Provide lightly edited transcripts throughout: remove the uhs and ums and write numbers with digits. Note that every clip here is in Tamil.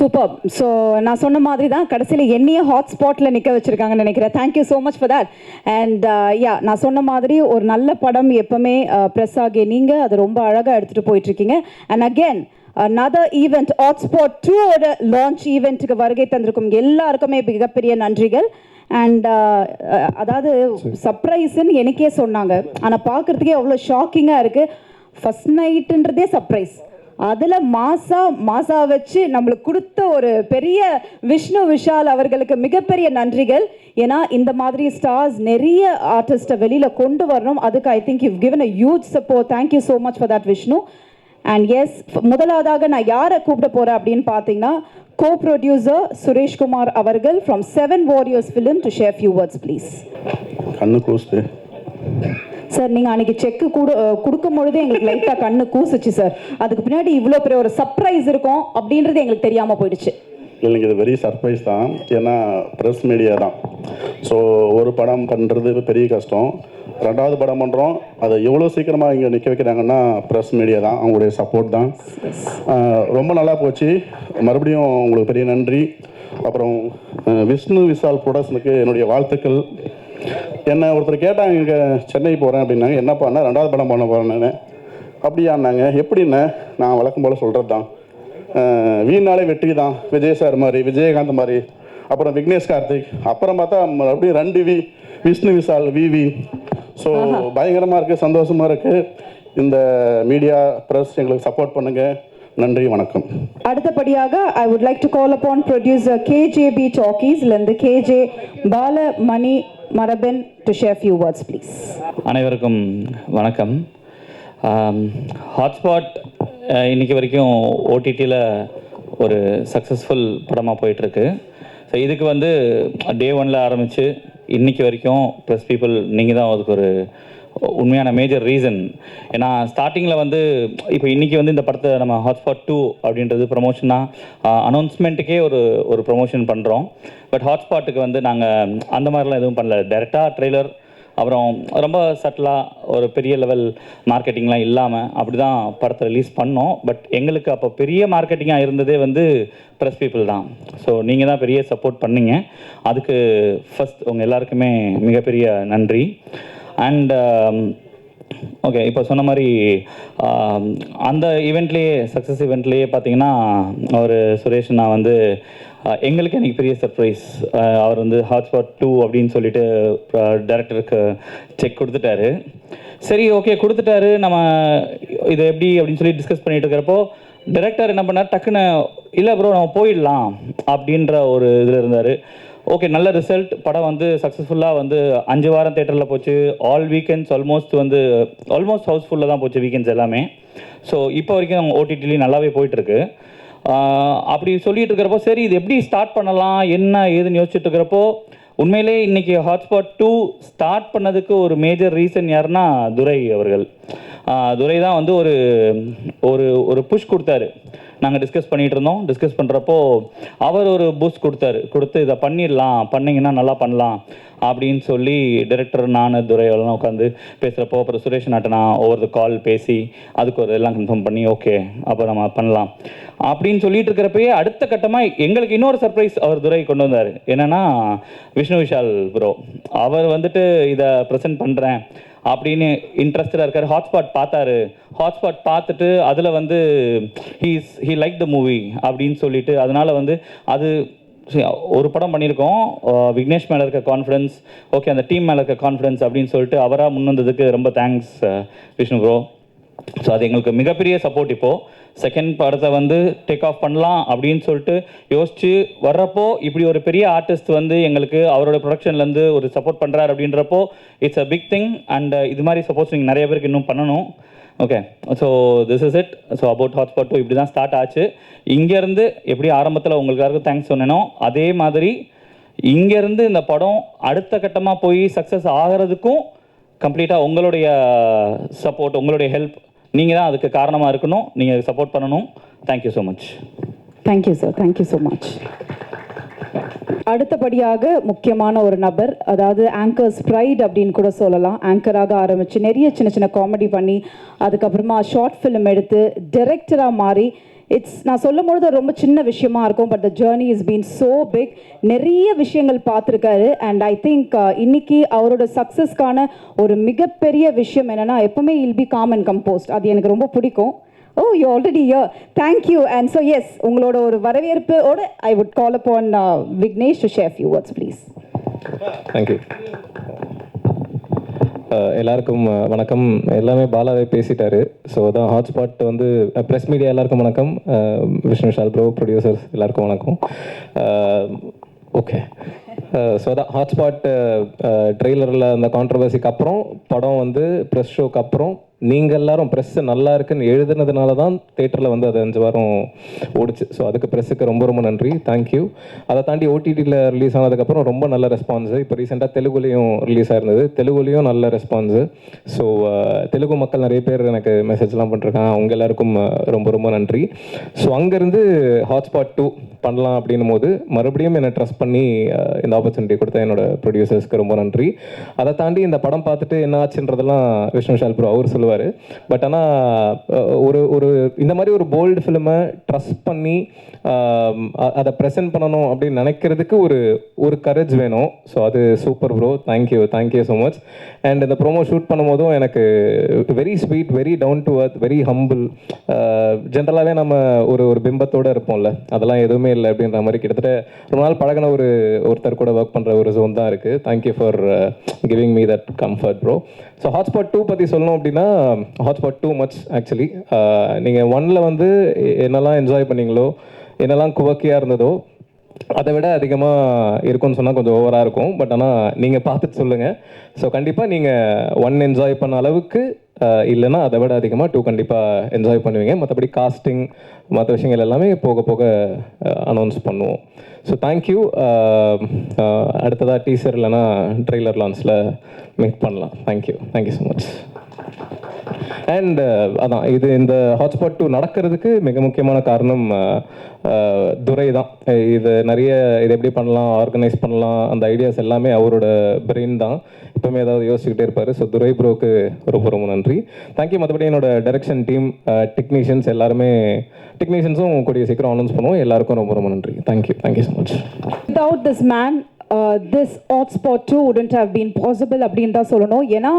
சூப்பர். ஸோ நான் சொன்ன மாதிரி தான் கடைசியில் என்னையே ஹாட்ஸ்பாட்டில் நிற்க வச்சுருக்காங்கன்னு நினைக்கிறேன். Thank you so much for that. And நான் சொன்ன மாதிரி ஒரு நல்ல படம் எப்போவுமே ப்ரெஸ் ஆகிய நீங்கள் அதை ரொம்ப அழகாக எடுத்துகிட்டு போயிட்டுருக்கீங்க. And again another event, Hotspot 2 ஓட லான்ச் ஈவெண்ட்டுக்கு வருகை தந்திருக்கும் எல்லாருக்குமே மிகப்பெரிய நன்றிகள். அண்ட் அதாவது சர்ப்ரைஸ்ன்னு எனக்கே சொன்னாங்க, ஆனால் பார்க்குறதுக்கே அவ்வளோ ஷாக்கிங்காக இருக்குது. ஃபஸ்ட் நைட்டுன்றதே சர்ப்ரைஸ், அதில் மாசா வச்சு நம்மளுக்கு கொடுத்த ஒரு பெரிய விஷ்ணு விஷால் அவர்களுக்கு மிகப்பெரிய நன்றிகள். ஏன்னா இந்த மாதிரி ஸ்டார்ஸ் நிறைய ஆர்டிஸ்ட்டை வெளியில் கொண்டு வரணும். அதுக்கு I think you given a huge support. Thank you so much for that Vishnu. And yes, முதலாவதாக நான் யாரை கூப்பிட போகிறேன் அப்படின்னு பார்த்தீங்கன்னா, co-producer சுரேஷ்குமார் அவர்கள் from 7 Warriors Film to share few words please. கண்ணு கூசுது சார். நீங்கள் அன்றைக்கி செக்கு கொடுக்கும் பொழுதே எங்களுக்கு லைட்டாக கண்ணு கூசுச்சு சார். அதுக்கு பின்னாடி இவ்வளோ பெரிய ஒரு சர்ப்ரைஸ் இருக்கும் அப்படின்றது எங்களுக்கு தெரியாமல் போயிடுச்சு. இல்லைங்க, இது வெரி சர்ப்ரைஸ் தான். ஏன்னா ப்ரெஸ் மீடியா தான். ஸோ ஒரு படம் பண்ணுறது பெரிய கஷ்டம். ரெண்டாவது படம் பண்ணுறோம், அதை எவ்வளோ சீக்கிரமாக இங்கே நிற்க வைக்கிறாங்கன்னா ப்ரெஸ் மீடியா தான், அவங்களுடைய சப்போர்ட் தான். ரொம்ப நல்லா போச்சு. மறுபடியும் உங்களுக்கு பெரிய நன்றி. அப்புறம் விஷ்ணு விஷால் ப்ரொடக்ஷனுக்கு என்னுடைய வாழ்த்துக்கள். என்னை ஒருத்தர் கேட்டாங்க, இங்கே சென்னை போகிறேன் அப்படின்னாங்க. என்னப்பாண்ணா, ரெண்டாவது படம் பண்ண போகிறேன்னு. அப்படியான்னாங்க. எப்படின்னு நான் வழக்கம் போல் சொல்கிறது தான், வீணாலே வெற்றி தான். விஜய் சார் மாதிரி, விஜயகாந்த் மாதிரி, அப்புறம் விக்னேஷ் கார்த்திக், அப்புறம் பார்த்தா அப்படியே 2 விஷ்ணு விஷால் விவி. ஸோ பயங்கரமாக இருக்குது, சந்தோஷமாக இருக்குது. இந்த மீடியா ப்ரெஸ் எங்களுக்கு சப்போர்ட் பண்ணுங்கள். நன்றி, வணக்கம். அடுத்தபடியாக I would like to call upon producer KJB டாக்கீஸ்லேருந்து KJ Balamani Marapan to share few words please. அனைவருக்கும் வணக்கம். ஹாட்ஸ்பாட் இன்றைக்கி வரைக்கும் ஓடிடியில் ஒரு சக்ஸஸ்ஃபுல் படமாக போயிட்டுருக்கு. ஸோ இதுக்கு வந்து டே 1ல் ஆரம்பித்து இன்றைக்கி வரைக்கும் ப்ரெஸ் பீப்புள் நீங்கள் தான் அதுக்கு ஒரு உண்மையான மேஜர் ரீசன். ஏன்னா ஸ்டார்டிங்கில் வந்து இப்போ இன்றைக்கி வந்து இந்த படத்தை நம்ம ஹாட்ஸ்பாட் 2 அப்படின்றது ப்ரமோஷனாக அனௌன்ஸ்மெண்ட்டுக்கே ஒரு ப்ரமோஷன் பண்ணுறோம். பட் ஹாட்ஸ்பாட்டுக்கு வந்து நாங்கள் அந்த மாதிரிலாம் எதுவும் பண்ணல. டைரெக்டாக ட்ரெய்லர், அப்புறம் ரொம்ப சட்டிலாக ஒரு பெரிய லெவல் மார்க்கெட்டிங்லாம் இல்லாமல் அப்படி தான் படத்தை ரிலீஸ் பண்ணோம். பட் எங்களுக்கு அப்போ பெரிய மார்க்கெட்டிங்காக இருந்ததே வந்து ப்ரெஸ் பீப்புள் தான். ஸோ நீங்கள் தான் பெரிய சப்போர்ட் பண்ணீங்க. அதுக்கு ஃபஸ்ட் உங்கள் எல்லாருக்குமே மிகப்பெரிய நன்றி. அண்ட் ஓகே, இப்போ சொன்ன மாதிரி அந்த ஈவெண்ட்லேயே, சக்ஸஸ் ஈவெண்ட்லேயே பார்த்தீங்கன்னா ஒரு சுரேஷ் நான் வந்து எங்களுக்கு எனக்கு பெரிய சர்ப்ரைஸ். அவர் வந்து ஹாட்ஸ்பாட் 2 அப்படின்னு சொல்லிட்டு டைரக்டருக்கு செக் கொடுத்துட்டாரு. சரி, ஓகே கொடுத்துட்டாரு. நம்ம இதை எப்படி அப்படின்னு சொல்லி டிஸ்கஸ் பண்ணிட்டு இருக்கிறப்போ டைரக்டர் என்ன பண்ணார், டக்குன்னு இல்லை ப்ரோ நம்ம போயிடலாம் அப்படின்ற ஒரு இதில் இருந்தார். ஓகே, நல்ல ரிசல்ட். படம் வந்து சக்ஸஸ்ஃபுல்லாக வந்து 5 வாரம் தேட்டரில் போச்சு. ஆல் வீக்கெண்ட்ஸ் ஆல்மோஸ்ட் ஹவுஸ்ஃபுல்லாக தான் போச்சு வீக்கெண்ட்ஸ் எல்லாமே. ஸோ இப்போ வரைக்கும் ஓடிடிலையும் நல்லாவே போயிட்டுருக்கு. அப்படி சொல்லிட்டு இருக்கிறப்போ சரி இது எப்படி ஸ்டார்ட் பண்ணலாம் என்ன ஏதுன்னு யோசிச்சுட்டு இருக்கிறப்போ உண்மையிலே இன்றைக்கி ஹாட்ஸ்பாட் 2 ஸ்டார்ட் பண்ணதுக்கு ஒரு மேஜர் ரீசன் யாருன்னா துரை அவர்கள். துரை தான் வந்து ஒரு புஷ் கொடுத்தாரு. நாங்கள் டிஸ்கஸ் பண்ணிகிட்டு இருந்தோம். டிஸ்கஸ் பண்ணுறப்போ அவர் ஒரு பூஸ்ட் கொடுத்து இதை பண்ணிங்கன்னா நல்லா பண்ணலாம் அப்படின்னு சொல்லி டைரக்டர் நான் துரையெல்லாம் உட்காந்து பேசுகிறப்போ அப்புறம் சுரேஷ் நாட்டனா ஒவ்வொரு கால் பேசி அதுக்கு ஒரு எல்லாம் கன்ஃபார்ம் பண்ணி ஓகே அப்போ நம்ம பண்ணலாம் அப்படின்னு சொல்லிட்டு இருக்கிறப்பயே அடுத்த கட்டமாக எங்களுக்கு இன்னொரு சர்ப்ரைஸ் அவர் துரை கொண்டு வந்தார். என்னென்னா விஷ்ணு விஷால் ப்ரோ அவர் வந்துட்டு இதை ப்ரெசென்ட் பண்ணுறேன் அப்படின்னு இன்ட்ரெஸ்டடாக இருக்கார். ஹாட்ஸ்பாட் பார்த்துட்டு அதில் வந்து ஹீ லைக் த மூவி அப்படின்னு சொல்லிட்டு அதனால் வந்து அது ஒரு படம் பண்ணியிருக்கோம். விக்னேஷ் மேலே இருக்க கான்ஃபிடன்ஸ், ஓகே அந்த டீம் மேலே இருக்க கான்ஃபிடன்ஸ் அப்படின்னு சொல்லிட்டு அவராக முன் வந்ததுக்கு ரொம்ப தேங்க்ஸ் விஷ்ணு ப்ரோ. ஸோ அது எங்களுக்கு மிகப்பெரிய சப்போர்ட். இப்போது செகண்ட் படத்தை வந்து டேக் ஆஃப் பண்ணலாம் அப்படின்னு சொல்லிட்டு யோசிச்சு வர்றப்போ இப்படி ஒரு பெரிய ஆர்டிஸ்ட் வந்து எங்களுக்கு அவரோட ப்ரொடக்ஷன்லேருந்து ஒரு சப்போர்ட் பண்ணுறாரு அப்படின்றப்போ it's a big thing. And இது மாதிரி சப்போஸ் நீங்கள் நிறைய பேருக்கு இன்னும் பண்ணணும். Okay, so this is it. So about hotspot 2 இப்படி தான் ஸ்டார்ட் ஆச்சு. இங்கேருந்து எப்படி ஆரம்பத்தில் உங்களுக்காக தேங்க்ஸ் சொன்னேனோ அதே மாதிரி இங்கேருந்து இந்த படம் அடுத்த கட்டமாக போய் சக்ஸஸ் ஆகிறதுக்கும் கம்ப்ளீட்டாக உங்களுடைய சப்போர்ட், உங்களுடைய ஹெல்ப், நீங்கள் தான் அதுக்கு காரணமாக இருக்கணும். நீங்கள் சப்போர்ட் பண்ணணும். Thank you so much. Thank you sir, thank you so much. அடுத்தபடியாக முக்கியமான ஒரு நபர், அதாவது ஆங்கர்ஸ் ப்ரைட் அப்படின்னு கூட சொல்லலாம். ஆங்கராக ஆரம்பித்து நிறைய சின்ன சின்ன காமெடி பண்ணி அதுக்கப்புறமா ஷார்ட் ஃபிலிம் எடுத்து டைரக்டராக மாறி நான் சொல்லும்பொழுது அது ரொம்ப சின்ன விஷயமா இருக்கும், but the journey is been so big. நிறைய விஷயங்கள் பார்த்துருக்காரு. அண்ட் ஐ திங்க் இன்னைக்கு அவரோட சக்ஸஸ்க்கான ஒரு மிகப்பெரிய விஷயம் என்னன்னா, எப்பவுமே இல் பி காம் அண்ட் கம்போஸ்ட். அது எனக்கு ரொம்ப பிடிக்கும். Oh, you already here. Thank you. And so yes, உங்களோட ஒரு வரவேற்போட I would call upon Vignesh to share few words please. Thank you. எல்லாருக்கும் வணக்கம். எல்லாமே பாலாவே பேசிட்டாரு. ஸோ அதான் ஹாட்ஸ்பாட் வந்து ப்ரெஸ் மீடியா எல்லாருக்கும் வணக்கம். விஷ்ணு விஷால் ப்ரோ, ப்ரொடியூசர்ஸ் எல்லாருக்கும் வணக்கம். ஓகே, ஸோ அதான் ஹாட்ஸ்பாட் ட்ரெய்லரில் அந்த கான்ட்ரவர்சிக்கு அப்புறம் படம் வந்து ப்ரெஸ் ஷோக்கு அப்புறம் நீங்கள் எல்லாரும் ப்ரெஸ்ஸு நல்லா இருக்குன்னு எழுதுனதுனால தான் தேட்டரில் வந்து அது 5 வாரம் ஓடிச்சு. ஸோ அதுக்கு ப்ரெஸ்ஸுக்கு ரொம்ப ரொம்ப நன்றி, தேங்க்யூ. அதை தாண்டி ஓடிடியில் ரிலீஸ் ஆனதுக்கப்புறம் ரொம்ப நல்ல ரெஸ்பான்ஸு. இப்போ ரீசெண்டாக தெலுங்குலேயும் ரிலீஸ் ஆயிருந்தது, தெலுங்குலேயும் நல்ல ரெஸ்பான்ஸு. ஸோ தெலுங்கு மக்கள் நிறைய பேர் எனக்கு மெசேஜ்லாம் பண்ணிருக்காங்க, அவங்க எல்லாருக்கும் ரொம்ப ரொம்ப நன்றி. ஸோ அங்கேருந்து ஹாட்ஸ்பாட் 2 பண்ணலாம் அப்படின்னும் போது மறுபடியும் என்னை ட்ரஸ்ட் பண்ணி இந்த ஆப்பர்ச்சுனிட்டி கொடுத்த என்னோட ப்ரொடியூசர்ஸ்க்கு ரொம்ப நன்றி. அதை தாண்டி இந்த படம் பார்த்துட்டு என்ன ஆச்சுன்றதெல்லாம் விஷ்ணு விஷால் ப்ரோ அவர் சொல்லுவார். பட் ஆனால் ஒரு இந்த மாதிரி ஒரு போல்டு ஃபிலிமை ட்ரஸ்ட் பண்ணி அதை ப்ரெசென்ட் பண்ணணும் அப்படின்னு நினைக்கிறதுக்கு ஒரு கரேஜ் வேணும். ஸோ அது super bro, thank you so much. And இந்த ப்ரோமோ ஷூட் பண்ணும்போதும் எனக்கு very sweet, very down to earth, very humble. ஜென்ரலாகவே நம்ம ஒரு பிம்பத்தோடு இருப்போம்ல, அதெல்லாம் எதுவுமே இல்லை அப்படின்ற மாதிரி கிட்டத்தட்ட ரொம்ப நாள் பழகின ஒருத்தர் கூட ஒர்க் பண்ணுற ஒரு ஜோன் தான் இருக்குது. Thank you for giving me that comfort bro. So hotspot 2 பற்றி சொல்லணும் அப்படின்னா, ஹாட்ஸ்பாட் 2 மச் ஆக்சுவலி. நீங்கள் 1ல் வந்து என்னெல்லாம் என்ஜாய் பண்ணீங்களோ, என்னெல்லாம் குவக்கியாக இருந்ததோ, அதை விட அதிகமாக இருக்கும்னு சொன்னால் கொஞ்சம் ஓவராக இருக்கும். பட் ஆனால் நீங்கள் பார்த்துட்டு சொல்லுங்கள். ஸோ கண்டிப்பாக நீங்கள் 1 என்ஜாய் பண்ண அளவுக்கு இல்லைன்னா அதை விட அதிகமாக 2 கண்டிப்பாக என்ஜாய் பண்ணுவீங்க. மற்றபடி காஸ்டிங் மற்ற விஷயங்கள் எல்லாமே போக போக அனௌன்ஸ் பண்ணுவோம். So thank you. அடுத்ததாக டீசர் இல்லைன்னா ட்ரெய்லர் லான்ச்சில் மீட் பண்ணலாம். Thank you so much. அண்ட் அதான் இந்த ஹாட்ஸ்பாட் 2 நடக்கிறதுக்கு மிக முக்கியமான காரணம் துரை தான். இது எப்படி பண்ணலாம், ஆர்கனைஸ் பண்ணலாம், அந்த ஐடியாஸ் எல்லாமே அவரோட பிரெயின் தான். எப்பவுமே ஏதாவது யோசிச்சுக்கிட்டே இருப்பார். ஸோ துரை ப்ரோக்கு ரொம்ப ரொம்ப நன்றி, தேங்க்யூ. மற்றபடி என்னோட டைரக்ஷன் டீம், டெக்னீஷியன்ஸ் எல்லாருமே, டெக்னீஷியன்ஸும் கூடிய சீக்கிரம் அனௌன்ஸ் பண்ணுவோம். எல்லாருக்கும் ரொம்ப ரொம்ப நன்றி. Thank you so much. Without this man, this Hotspot 2 wouldn't have been possible அப்படின்னு தான் சொல்லணும். ஏன்னா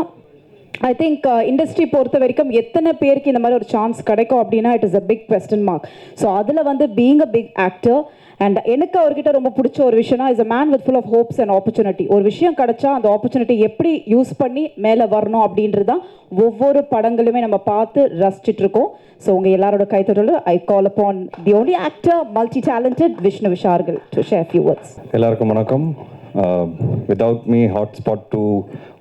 ஐ திங்க் இண்டஸ்ட்ரி பொறுத்த வரைக்கும் எத்தனை பேருக்கு இந்த மாதிரி ஒரு சான்ஸ் கிடைக்கும் அப்படின்னா it is a big question mark. So அதில் வந்து being a big actor and எனக்கு அவர்கிட்ட ரொம்ப பிடிச்ச ஒரு விஷயம்னா is a man with full of hopes and opportunity. ஒரு விஷயம் கிடைச்சா அந்த ஆப்பர்ச்சுனிட்டி எப்படி யூஸ் பண்ணி மேலே வரணும் அப்படின்றது தான் ஒவ்வொரு படங்களுமே நம்ம பார்த்து ரசிச்சுட்டு இருக்கோம். ஸோ உங்கள் எல்லாரோட கைத்தொடர் I call upon the only actor, multi talented Vishnu Vishal to share few words. எல்லாருக்கும் வணக்கம். Without me Hotspot 2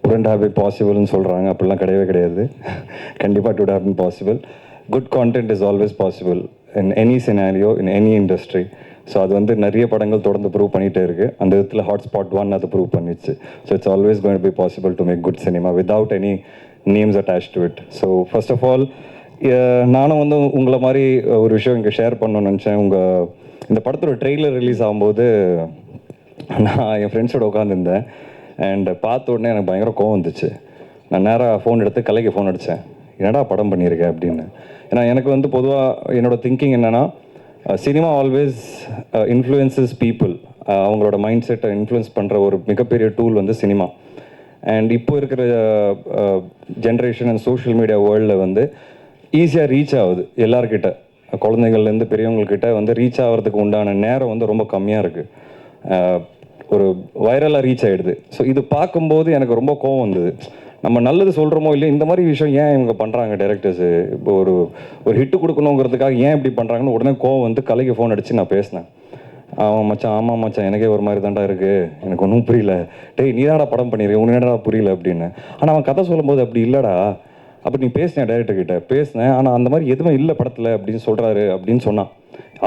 wouldn't have been possibleன்னு சொல்கிறாங்க. அப்படிலாம் கிடையாது. கண்டிப்பாக it would have been possible. Good content is always possible in any scenario, in any industry. So அது வந்து நிறைய படங்கள் தொடர்ந்து ப்ரூவ் பண்ணிகிட்டே இருக்குது. அந்த விதத்தில் ஹாட்ஸ்பாட் 1 அது ப்ரூவ் பண்ணிச்சு. So it's always going to be possible to make good cinema without any names attach to it. So first of all நானும் வந்து உங்களை மாதிரி ஒரு விஷயம் இங்கே ஷேர் பண்ணணும்னு நினச்சேன். இந்த படத்தோட ட்ரெய்லர் ரிலீஸ் ஆகும்போது நான் என் ஃப்ரெண்ட்ஸோட உட்காந்துருந்தேன். அண்ட் பார்த்த உடனே எனக்கு பயங்கர கோவம் வந்துச்சு. நான் நேராக ஃபோன் எடுத்து கலைக்கு ஃபோன் அடித்தேன், என்னடா படம் பண்ணியிருக்கேன் அப்படின்னு. ஏன்னா எனக்கு வந்து பொதுவாக என்னோடய திங்கிங் என்னென்னா, சினிமா ஆல்வேஸ் இன்ஃப்ளூயன்சஸ் பீப்புள். அவங்களோட மைண்ட் செட்டை இன்ஃப்ளூயன்ஸ் பண்ணுற ஒரு மிகப்பெரிய டூல் வந்து சினிமா. அண்ட் இப்போ இருக்கிற ஜென்ரேஷன் அண்ட் சோஷியல் மீடியா வேர்ல்டில் வந்து ஈஸியாக ரீச் ஆகுது எல்லார்கிட்ட, குழந்தைங்கள்லேருந்து பெரியவங்கக்கிட்ட வந்து ரீச் ஆகிறதுக்கு உண்டான நேரம் வந்து ரொம்ப கம்மியாக இருக்குது. ஒரு வைரலாக ரீச் ஆகிடுது. ஸோ இது பார்க்கும்போது எனக்கு ரொம்ப கோவம் வந்தது. நம்ம நல்லது சொல்கிறோமோ இல்லையா, இந்த மாதிரி விஷயம் ஏன் இவங்க பண்ணுறாங்க டைரக்டர்ஸு, இப்போ ஒரு ஹிட்டு கொடுக்கணுங்கிறதுக்காக ஏன் இப்படி பண்ணுறாங்கன்னு உடனே கோவம் வந்து கலைக்கு ஃபோன் அடித்து நான் பேசினேன். அவன் மச்சான், ஆமாம் மச்சான், எனக்கே ஒரு மாதிரி தாண்டா இருக்குது, எனக்கு ஒன்றும் புரியல, டேய் நீ தான்டா படம் பண்ணிடுறேன், உனக்கு என்னடா புரியல அப்படின்னு. ஆனால் அவன் கதை சொல்லும்போது அப்படி இல்லைடா, அப்படி நீ பேசினேன் டைரக்டர்கிட்ட பேசினேன், ஆனால் அந்த மாதிரி எதுவுமே இல்லை படத்தில் அப்படின்னு சொல்கிறாரு அப்படின்னு சொன்னான்.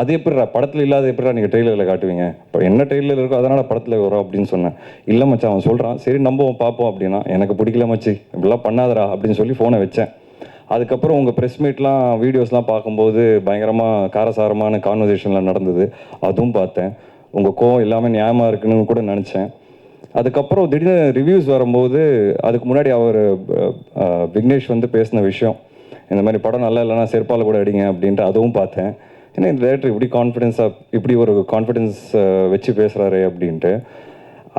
அது எப்படிடா படத்தில் இல்லாத எப்படிடா நீங்கள் ட்ரெய்லரில் காட்டுவீங்க, இப்போ என்ன ட்ரெய்லர் இருக்கோ அதனால் படத்தில் வரும் அப்படின்னு சொன்னேன். இல்லை மச்சான் அவன் சொல்கிறான், சரி நம்பவும் பார்ப்போம் அப்படின்னா. எனக்கு பிடிக்கல மச்சி, இப்படிலாம் பண்ணாதடா அப்படின்னு சொல்லி ஃபோனை வச்சேன். அதுக்கப்புறம் உங்கள் ப்ரெஸ் மீட்லாம் வீடியோஸ்லாம் பார்க்கும்போது பயங்கரமாக காரசாரமான கான்வர்சேஷன்லாம் நடந்தது, அதுவும் பார்த்தேன். உங்கள் கோவம் எல்லாமே நியாயமாக இருக்குன்னு கூட நினச்சேன். அதுக்கப்புறம் திடீர்னு ரிவ்யூஸ் வரும்போது அதுக்கு முன்னாடி அவர் விக்னேஷ் வந்து பேசின விஷயம், இந்த மாதிரி படம் நல்லா இல்லைன்னா செருப்பால் கூட அடிங்க அப்படின்ட்டு, அதுவும் பார்த்தேன். ஏன்னா இந்த டேரக்டர் இப்படி கான்ஃபிடென்ஸாக இப்படி ஒரு கான்ஃபிடென்ஸ் வச்சு பேசுகிறாரு அப்படின்ட்டு.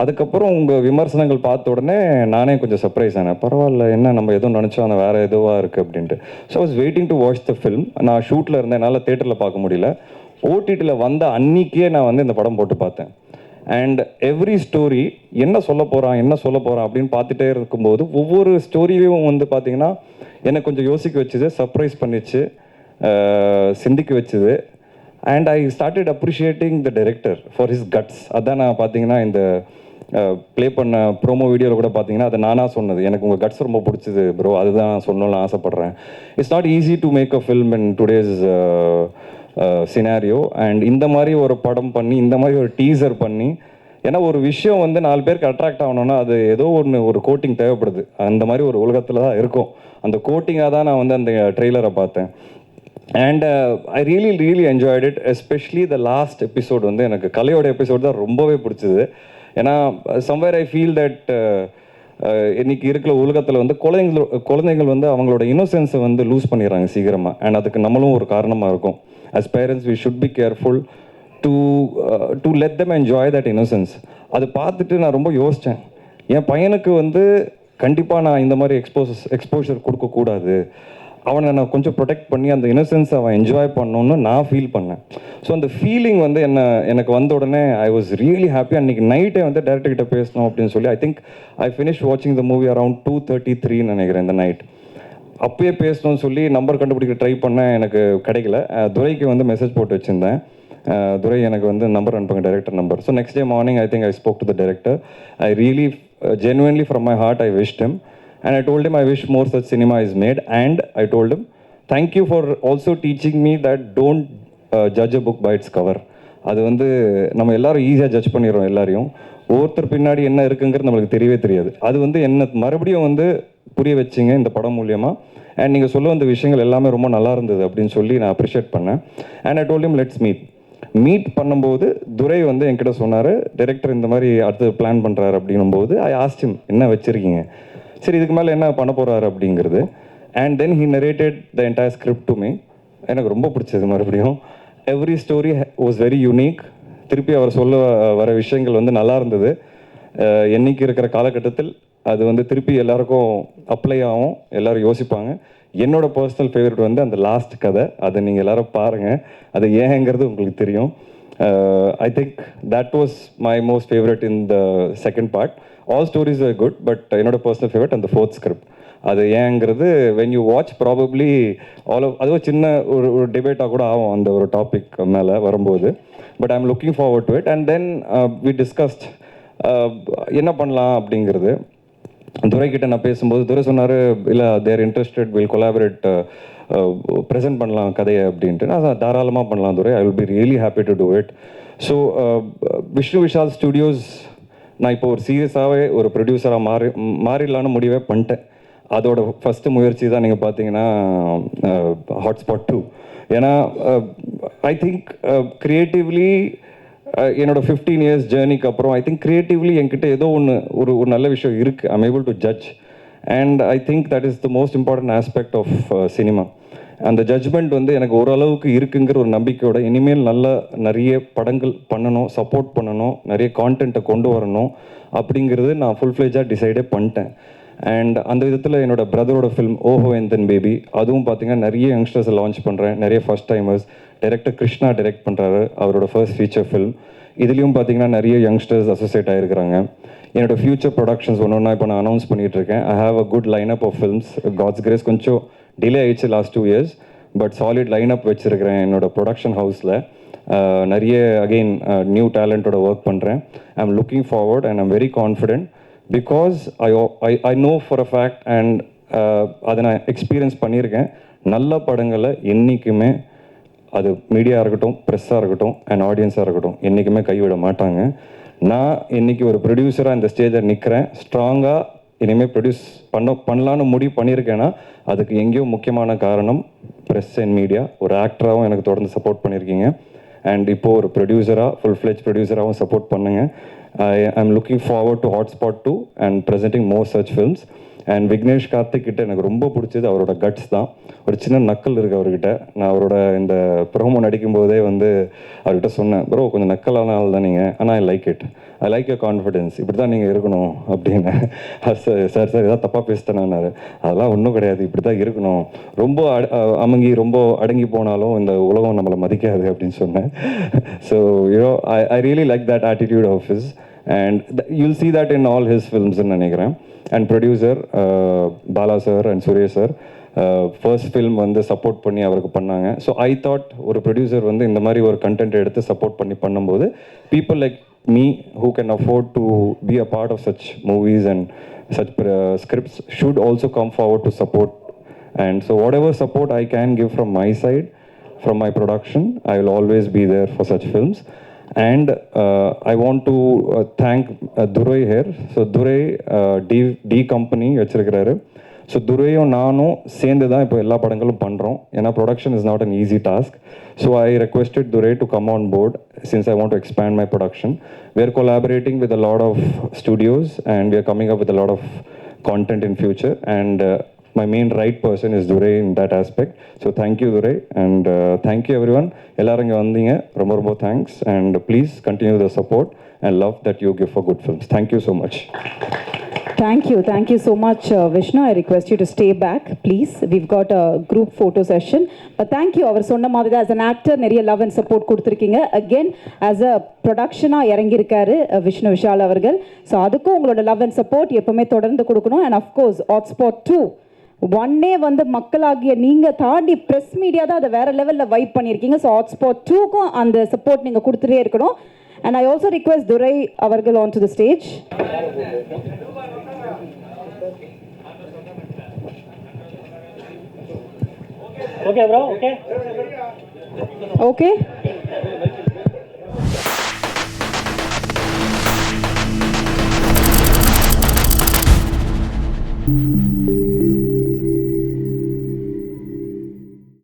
அதுக்கப்புறம் உங்கள் விமர்சனங்கள் பார்த்த உடனே நானே கொஞ்சம் சர்ப்ரைஸ் ஆனேன். பரவாயில்ல, என்ன நம்ம எதுவும் நினச்சோம் அந்த வேறு எதுவாக இருக்குது அப்படின்ட்டு. So was waiting to watch the film. நான் ஷூட்டில் இருந்தேன், என்னால் தேட்டரில் பார்க்க முடியல. ஓடிடியில் வந்த அன்றைக்கே நான் வந்து இந்த படம் போட்டு பார்த்தேன். அண்ட் எவ்ரி ஸ்டோரி என்ன சொல்ல போகிறான் அப்படின்னு பார்த்துட்டே இருக்கும்போது ஒவ்வொரு ஸ்டோரியும் வந்து பார்த்திங்கன்னா என்னை கொஞ்சம் யோசிக்க வச்சுது, சர்ப்ரைஸ் பண்ணிச்சு, சிந்திக்க வச்சுது. And I started appreciating the director for his guts. அதான் நான் பார்த்தீங்கன்னா இந்த ப்ளே பண்ண ப்ரோமோ வீடியோவில் கூட பார்த்தீங்கன்னா அதை நானாக சொன்னது, எனக்கு உங்கள் கட்ஸ் ரொம்ப பிடிச்சது ப்ரோ, அதுதான் நான் சொல்லணும்னு ஆசைப்பட்றேன். It's not easy to make a film in today's scenario. And இந்த மாதிரி ஒரு படம் பண்ணி, இந்த மாதிரி ஒரு டீசர் பண்ணி, ஏன்னா ஒரு விஷயம் வந்து 4 பேருக்கு அட்ராக்ட் ஆகணும்னா அது ஏதோ ஒரு கோட்டிங் தேவைப்படுது. அந்த மாதிரி ஒரு உலகத்தில் தான் இருக்கும். அந்த கோட்டிங்காக தான் நான் வந்து அந்த ட்ரெய்லரை பார்த்தேன். And I really enjoyed it. Especially the last episode வந்து எனக்கு கலையோட எபிசோட் தான் ரொம்பவே பிடிச்சது. ஏன்னா சம்வேர் ஐ ஃபீல் தட் இன்னைக்கு இருக்கிற உலகத்தில் வந்து குழந்தைகள் வந்து அவங்களோட இன்னோசென்ஸை வந்து லூஸ் பண்ணிடுறாங்க சீக்கிரமாக. அண்ட் அதுக்கு நம்மளும் ஒரு காரணமாக இருக்கும். As parents we should be careful to let them enjoy that innocence. அது பார்த்துட்டு நான் ரொம்ப யோசித்தேன், என் பையனுக்கு வந்து கண்டிப்பாக நான் இந்த மாதிரி எக்ஸ்போஷர் கொடுக்கக்கூடாது, அவனை நான் கொஞ்சம் ப்ரொடெக்ட் பண்ணி அந்த இன்னசென்ஸை அவன் என்ஜாய் பண்ணணுன்னு நான் ஃபீல் பண்ணேன். ஸோ அந்த ஃபீலிங் வந்து எனக்கு வந்த உடனே ஐ வாஸ் ரியலி ஹாப்பி. அன்றைக்கி நைட்டே வந்து டேரக்டர்கிட்ட பேசணும் அப்படின்னு சொல்லி ஐ திங்க் ஐ ஃபினிஷ் வாட்சிங் த மூவி அரவுண்ட் 2:33 நினைக்கிறேன் இந்த நைட். அப்பயே பேசணும்னு சொல்லி நம்பர் கண்டுபிடிக்க ட்ரை பண்ணேன், எனக்கு கிடைக்கல. துரைக்கு வந்து மெசேஜ் போட்டு வச்சுருந்தேன், துரை எனக்கு வந்து நம்பர் அனுப்புங்க, director number. So next day morning I think I spoke to the director. I really genuinely from my heart I wished him, and I told him I wish more such cinema is made, and I told him thank you for also teaching me that don't judge a book by its cover. அது வந்து நம்ம எல்லாரும் ஈஸியாக ஜட்ஜ் பண்ணிடுறோம் எல்லாரையும். ஒவ்வொருத்தர் பின்னாடி என்ன இருக்குங்கிறது நம்மளுக்கு தெரியவே தெரியாது. அது வந்து என்ன மறுபடியும் வந்து புரிய வச்சிங்க இந்த படம் மூலியமாக. அண்ட் நீங்கள் சொல்ல வந்த விஷயங்கள் எல்லாமே ரொம்ப நல்லா இருந்தது அப்படின்னு சொல்லி நான் அப்ரிஷியேட் பண்ணேன். And I told him let's meet பண்ணும்போது துரை வந்து என்கிட்ட சொன்னார், டைரக்டர் இந்த மாதிரி அடுத்து பிளான் பண்ணுறாரு அப்படின்னும்போது ஐ ஆஸ்க்ட் ஹிம் என்ன வச்சுருக்கீங்க, சரி இதுக்கு மேலே என்ன பண்ண போகிறாரு அப்படிங்கிறது. And then he narrated the entire script to me. எனக்கு ரொம்ப பிடிச்சது. மறுபடியும் every story was very unique. திருப்பி அவர் சொல்ல வர விஷயங்கள் வந்து நல்லா இருந்தது. என்னைக்கு இருக்கிற காலகட்டத்தில் அது வந்து திருப்பி எல்லாருக்கும் அப்ளை ஆகும், எல்லோரும் யோசிப்பாங்க. என்னோட பர்சனல் ஃபேவரட் வந்து அந்த லாஸ்ட் கதை, அதை நீங்கள் எல்லோரும் பாருங்கள், அது ஏங்கிறது உங்களுக்கு தெரியும். ஐ think that was my most favourite in the second part. All stories are good, but என்னோட பர்சனல் ஃபேவரட் அந்த 4th ஸ்கிரிப்ட். அது ஏங்கிறது வென் யூ வாட்ச் ப்ராபப்ளி அதுவும் சின்ன ஒரு டிபேட்டாக கூட ஆகும் அந்த ஒரு டாபிக் மேலே வரும்போது. But I am looking forward to it. And then we discussed என்ன பண்ணலாம் அப்படிங்கிறது. துரைக்கிட்ட நான் பேசும்போது துரை சொன்னார், இல்லை there interested will collaborate, present பண்ணலாம் கதையை அப்படின்ட்டு. நான் தாராளமாக பண்ணலாம் Durai, I will be really happy to do it. So Vishnu Vishal studios நான் இப்போ ஒரு சீரியஸாகவே ஒரு ப்ரொடியூசராக மாறிடலான்னு முடிவே பண்ணிட்டேன். அதோட ஃபஸ்ட்டு முயற்சி தான் நீங்கள் பார்த்தீங்கன்னா ஹாட்ஸ்பாட் 2. ஏன்னா ஐ திங்க் க்ரியேட்டிவ்லி என்னோட 15 years ஜேர்னிக்கு அப்புறம் ஐ திங்க் க்ரியேட்டிவ்லி என்கிட்ட ஏதோ ஒரு நல்ல விஷயம் இருக்குது. I'm able to judge, and I think that is the most important aspect of cinema. அந்த ஜட்ஜ்மெண்ட் வந்து எனக்கு ஓரளவுக்கு இருக்குங்கிற ஒரு நம்பிக்கையோட இனிமேல் நிறைய படங்கள் பண்ணணும், சப்போர்ட் பண்ணணும், நிறைய கான்டென்ட்டை கொண்டு வரணும் அப்படிங்கிறது நான் ஃபுல் ஃப்ளெஜாக டிசைடே பண்ணிட்டேன். அண்ட் அந்த விதத்தில் என்னோடய பிரதரோட ஃபில்ம் ஓஹோ அண்ட் தென் பேபி, அதுவும் பார்த்திங்கன்னா நிறைய யங்ஸ்டர்ஸை லான்ச் பண்ணுறேன், நிறைய first timers. Director Krishna direct பண்ணுறாரு, அவரோட ஃபர்ஸ்ட் ஃபீச்சர் ஃபில்ம். இதுலேயும் பார்த்திங்கன்னா நிறைய யங்ஸ்டர்ஸ் அசோசியேட் ஆகிருக்கிறாங்க. என்னோடய ஃபியூச்சர் ப்ரொடக்ஷன்ஸ் ஒன்று இப்போ நான் அனௌன்ஸ் பண்ணிகிட்ருக்கேன். I have a good lineup of films. God's grace கொஞ்சம் டிலே ஆயிடுச்சு last 2 years, but solid lineup வச்சுருக்கிறேன் என்னோட ப்ரொடக்ஷன் ஹவுஸில். நிறைய அகெயின் நியூ டேலண்ட்டோட ஒர்க் பண்ணுறேன். ஐ am looking forward and I'm very confident because I know for a fact and அதை நான் எக்ஸ்பீரியன்ஸ் பண்ணியிருக்கேன். நல்ல படங்களை என்றைக்குமே அது மீடியா இருக்கட்டும், ப்ரெஸ்ஸாக இருக்கட்டும் அண்ட் ஆடியன்ஸாக இருக்கட்டும் என்றைக்குமே கைவிட மாட்டாங்க. நான் இன்றைக்கி ஒரு ப்ரொடியூசராக இந்த ஸ்டேஜில் நிற்கிறேன். ஸ்ட்ராங்காக இனிமேல் ப்ரொடியூஸ் பண்ணலான்னு முடிவு பண்ணியிருக்கேன்னா அதுக்கு எங்கேயோ முக்கியமான காரணம் ப்ரெஸ் அண்ட் மீடியா. ஒரு ஆக்டராகவும் எனக்கு தொடர்ந்து சப்போர்ட் பண்ணியிருக்கீங்க, அண்ட் இப்போது ஒரு ப்ரொடியூசராக ஃபுல் ஃப்ளெஜ் ப்ரொடியூசராகவும் சப்போர்ட் பண்ணுங்கள். I am looking forward to Hotspot 2 and presenting more such films. And Vignesh Karthik கிட்ட எனக்கு ரொம்ப பிடிச்சது அவரோட கட்ஸ் தான். ஒரு சின்ன நக்கல் இருக்குது அவர்கிட்ட. நான் அவரோட இந்த ப்ரோமோ நடிக்கும்போதே வந்து அவர்கிட்ட சொன்னேன், ப்ரோ கொஞ்சம் நக்கலான ஆள் தான் நீங்கள், ஆனால் I like it, I like your confidence, இப்படி தான் நீங்கள் இருக்கணும் அப்படின்னு. சார் ஏதாவது தப்பாக பேசிட்டேனாரு. அதெல்லாம் ஒன்றும் கிடையாது, இப்படி தான் இருக்கணும், ரொம்ப அமுங்கி ரொம்ப அடங்கி போனாலும் இந்த உலகம் நம்மளை மதிக்காது அப்படின்னு சொன்னேன். So you know I really like that attitude of his and you'll see that in all his films நினைக்கிறேன். And producer Bala sir and Suresh sir first film வந்து சப்போர்ட் பண்ணி அவருக்கு பண்ணாங்க. ஸோ ஐ தாட் ஒரு ப்ரொடியூசர் வந்து இந்த மாதிரி ஒரு கண்டென்ட் எடுத்து சப்போர்ட் பண்ணி பண்ணும்போது people like me who can afford to be a part of such movies and such scripts should also come forward to support. And so whatever support I can give from my side, from my production, I will always be there for such films. And I want to thank Durai here. So Durai D company வச்சிருக்கிறாரு. ஸோ துரையும் நானும் சேர்ந்து தான் இப்போ எல்லா படங்களும் பண்ணுறோம். ஏன்னா production is not an easy task. So I requested Durai to come on board since I want to expand my production. We are collaborating with a lot of studios and we are coming up with a lot of content in future. And my main right person is Durai in that aspect. So thank you Durai and thank you everyone. எல்லாரும் இங்கே வந்தீங்க, ரொம்ப ரொம்ப thanks. and please continue the support and love that you give for good films. Thank you so much. Thank you so much, Vishnu. I request you to stay back, please. We've got a group photo session. But thank you. அவர் சொன்ன மாதிரி as an actor நிறைய love and support கொடுத்துருக்கீங்க. Again, as a production-ஆ இறங்கியிருக்காரு Vishnu Vishal அவர்கள். ஸோ அதுக்கும் உங்களோட love and support எப்பவுமே தொடர்ந்து கொடுக்கணும். And of course, Hotspot 2 ஒன்னே வந்து மக்களாகிய நீங்கள் தாண்டி ப்ரெஸ் மீடியா தான் அதை வேறு லெவலில் வைப் பண்ணியிருக்கீங்க. ஸோ Hotspot 2க்கும் அந்த சப்போர்ட் நீங்கள் கொடுத்துட்டே இருக்கணும். அண்ட் ஐ ஆல்சோ ரிக்வெஸ்ட் துரை அவர்கள் on to the stage. Okay bro, okay.